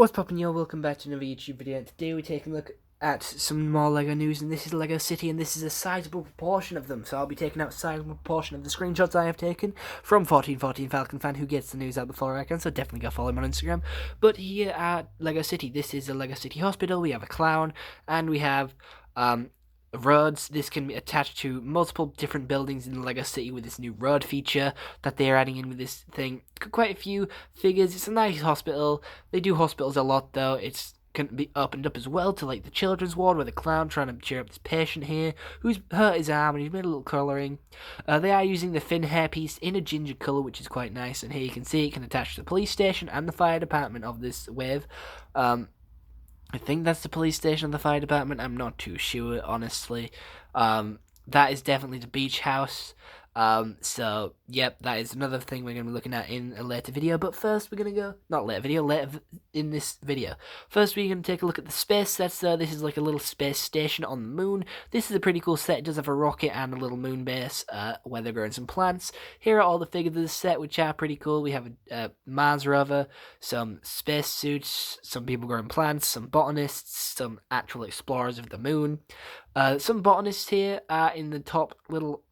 What's poppin', yo? Welcome back to another YouTube video. And today we're taking a look at some more LEGO news, and this is LEGO City, and this is a sizable proportion of them. So I'll be taking out a sizable proportion of the screenshots I have taken from 1414 Falcon Fan, who gets the news out before I can, so definitely go follow him on Instagram. But here at LEGO City, this is a LEGO City hospital. We have a clown, and we have roads. This can be attached to multiple different buildings in the LEGO City with this new road feature that they're adding in with this thing. Quite a few figures. It's a nice hospital. They do hospitals a lot, though. It's can be opened up as well to like the children's ward, where the clown trying to cheer up this patient here who's hurt his arm and he's made a little colouring. They are using the fin hairpiece in a ginger colour, which is quite nice, and here you can see it can attach to the police station and the fire department of this wave. I think that's the police station and the fire department. I'm not too sure, honestly. That is definitely the beach house. So, yep, that is another thing we're going to be looking at in a later video. But first, we're going to go, not later video, in this video. First, we're going to take a look at the space sets, though. This is like a little space station on the moon. This is a pretty cool set. It does have a rocket and a little moon base, where they're growing some plants. Here are all the figures of the set, which are pretty cool. We have a Mars rover, some space suits, some people growing plants, some botanists, some actual explorers of the moon. Some botanists here are in the top little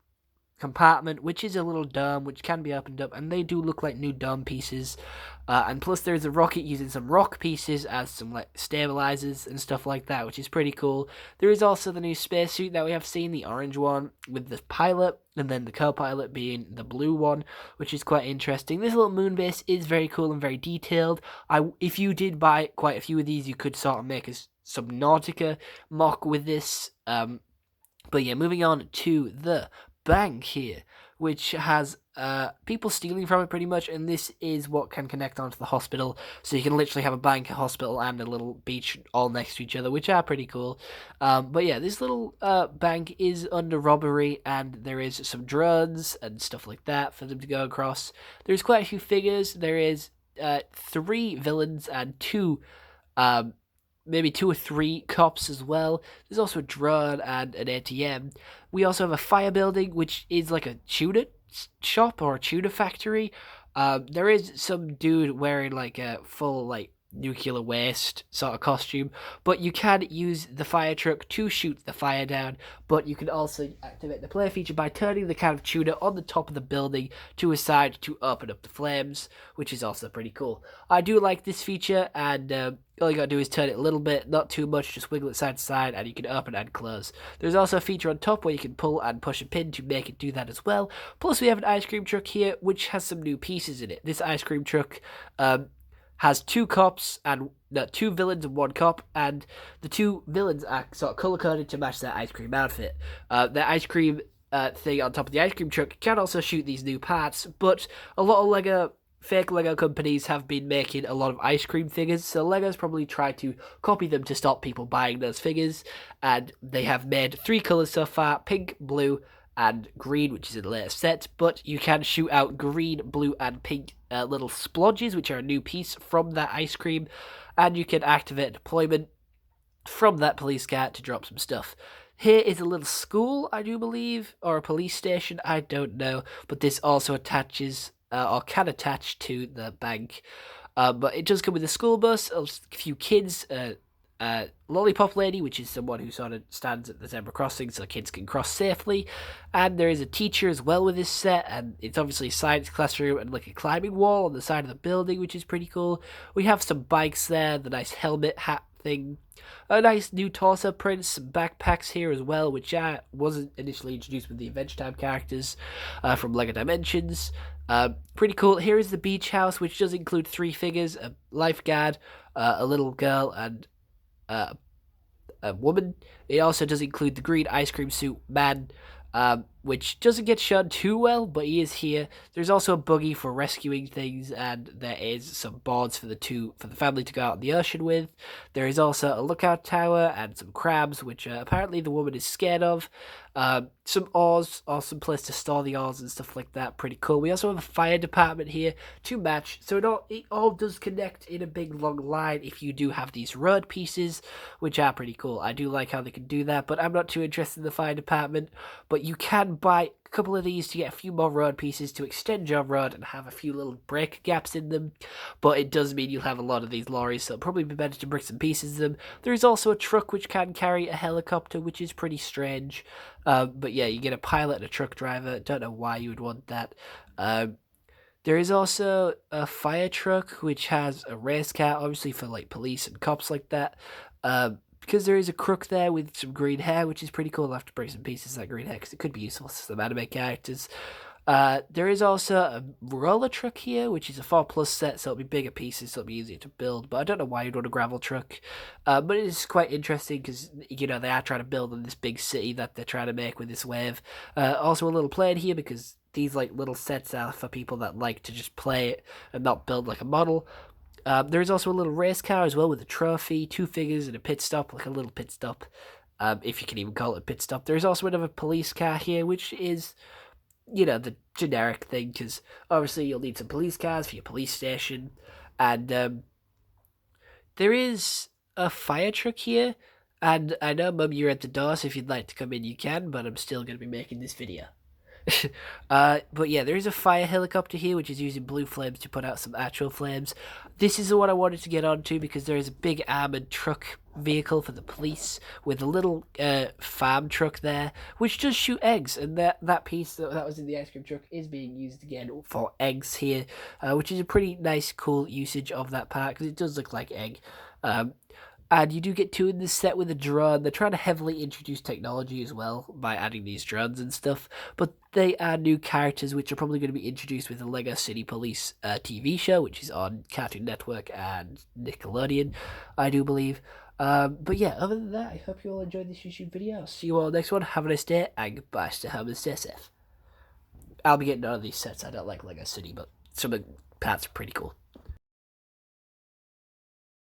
compartment, which is a little dome which can be opened up, and they do look like new dome pieces. And plus there is a rocket using some rock pieces as some like stabilizers and stuff like that, which is pretty cool. There is also the new spacesuit that we have seen, the orange one with the pilot, and then the co-pilot being the blue one, which is quite interesting. This little moon base is very cool and very detailed. If you did buy quite a few of these, you could sort of make a Subnautica mock with this. But yeah, moving on to the bank here, which has people stealing from it pretty much, and this is what can connect onto the hospital, so you can literally have a bank, a hospital, and a little beach all next to each other, which are pretty cool. But yeah, this little bank is under robbery, and there is some drones and stuff like that for them to go across. There's quite a few figures. There is 3 villains and 2 maybe 2 or 3 cops as well. There's also a drone and an ATM. We also have a fire building, which is like a tuna shop or a tuna factory. There is some dude wearing like a full like nuclear waste sort of costume, but you can use the fire truck to shoot the fire down. But you can also activate the play feature by turning the can of tuna on the top of the building to a side to open up the flames, which is also pretty cool. I do like this feature, and all you gotta do is turn it a little bit, not too much, just wiggle it side to side, and you can open and close. There's also a feature on top where you can pull and push a pin to make it do that as well. Plus, we have an ice cream truck here, which has some new pieces in it. This ice cream truck has 2 cops and 2 villains and 1 cop, and the 2 villains are sort of color-coded to match their ice cream outfit. Their ice cream thing on top of the ice cream truck can also shoot these new parts, but a lot of fake Lego companies have been making a lot of ice cream figures, so Lego's probably tried to copy them to stop people buying those figures, and they have made 3 colors so far: pink, blue, and green, which is in the latest set. But you can shoot out green, blue, and pink little splodges, which are a new piece from that ice cream, and you can activate deployment from that police car to drop some stuff. Here is a little school, I do believe, or a police station, I don't know, but this also attaches or can attach to the bank. But it does come with a school bus, a few kids, lollipop lady, which is someone who sort of stands at the zebra crossing so kids can cross safely, and there is a teacher as well with this set, and it's obviously a science classroom and like a climbing wall on the side of the building, which is pretty cool. We have some bikes there, the nice helmet hat thing, a nice new torso prints, some backpacks here as well, which wasn't initially introduced with the Adventure Time characters from LEGO Dimensions. Pretty cool. Here is the beach house, which does include 3 figures: a lifeguard, a little girl, and a woman. It also does include the green ice cream suit man, which doesn't get shown too well, but he is here. There's also a buggy for rescuing things, and there is some boards for the family to go out in the ocean with. There is also a lookout tower and some crabs, which apparently the woman is scared of. Some oars, or some place to store the oars and stuff like that. Pretty cool. We also have a fire department here to match, so it all does connect in a big long line if you do have these road pieces, which are pretty cool. I do like how they can do that, but I'm not too interested in the fire department. But you can can buy a couple of these to get a few more road pieces to extend your road and have a few little break gaps in them, but it does mean you'll have a lot of these lorries, so it'll probably be better to break some pieces of them. There is also a truck which can carry a helicopter, which is pretty strange. But yeah, you get a pilot and a truck driver. Don't know why you would want that. There is also a fire truck which has a race car, obviously for like police and cops like that. Because there is a crook there with some green hair, which is pretty cool. I'll have to break some pieces of that green hair because it could be useful to some anime characters. There is also a roller truck here, which is a 4+ set, so it'll be bigger pieces, so it'll be easier to build. But I don't know why you'd want a gravel truck. But it is quite interesting because, they are trying to build in this big city that they're trying to make with this wave. Also a little plane here because these like little sets are for people that like to just play it and not build like a model. There is also a little race car as well with a trophy, 2 figures, and a pit stop, like a little pit stop, if you can even call it a pit stop. There is also another police car here, which is, the generic thing, because obviously you'll need some police cars for your police station. And there is a fire truck here, and I know, Mum, you're at the door, so if you'd like to come in, you can, but I'm still going to be making this video. But yeah, there is a fire helicopter here, which is using blue flames to put out some actual flames. This is the one I wanted to get onto because there is a big armored truck vehicle for the police with a little farm truck there, which does shoot eggs. And that piece that was in the ice cream truck is being used again for eggs here, which is a pretty nice, cool usage of that part because it does look like egg. And you do get 2 in this set with a drone. They're trying to heavily introduce technology as well by adding these drones and stuff. But they are new characters which are probably going to be introduced with the Lego City Police TV show, which is on Cartoon Network and Nickelodeon, I do believe. But yeah, other than that, I hope you all enjoyed this YouTube video. I'll see you all next one. Have a nice day, and goodbye. Stay home and stay safe. I'll be getting none of these sets. I don't like Lego City, but some of the parts are pretty cool.